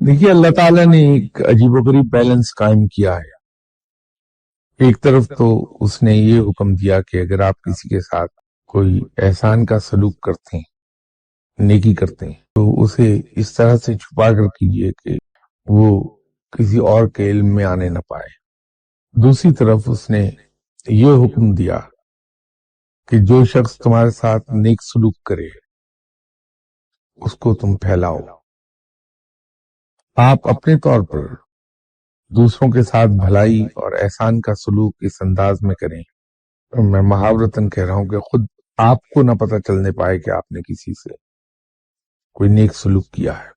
دیکھیے اللہ تعالیٰ نے ایک عجیب و غریب بیلنس قائم کیا ہے۔ ایک طرف تو اس نے یہ حکم دیا کہ اگر آپ کسی کے ساتھ کوئی احسان کا سلوک کرتے ہیں، نیکی کرتے ہیں، تو اسے اس طرح سے چھپا کر کیجئے کہ وہ کسی اور کے علم میں آنے نہ پائے۔ دوسری طرف اس نے یہ حکم دیا کہ جو شخص تمہارے ساتھ نیک سلوک کرے اس کو تم پھیلاؤ۔ آپ اپنے طور پر دوسروں کے ساتھ بھلائی اور احسان کا سلوک اس انداز میں کریں، میں محاورتاً کہہ رہا ہوں کہ خود آپ کو نہ پتہ چلنے پائے کہ آپ نے کسی سے کوئی نیک سلوک کیا ہے۔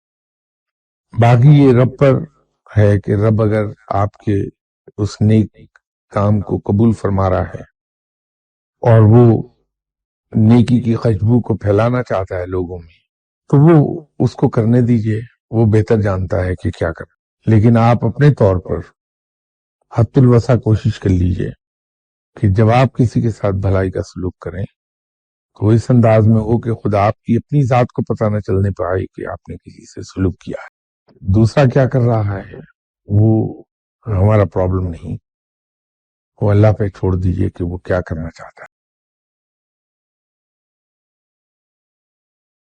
باقی یہ رب پر ہے کہ رب اگر آپ کے اس نیک کام کو قبول فرما رہا ہے اور وہ نیکی کی خوشبو کو پھیلانا چاہتا ہے لوگوں میں، تو وہ اس کو کرنے دیجئے، وہ بہتر جانتا ہے کہ کیا کرنا۔ لیکن آپ اپنے طور پر حد الوسع کوشش کر لیجئے کہ جب آپ کسی کے ساتھ بھلائی کا سلوک کریں تو اس انداز میں ہو کہ خدا آپ کی اپنی ذات کو پتہ نہ چلنے پائے کہ آپ نے کسی سے سلوک کیا ہے۔ دوسرا کیا کر رہا ہے وہ ہمارا پرابلم نہیں، وہ اللہ پہ چھوڑ دیجئے کہ وہ کیا کرنا چاہتا ہے۔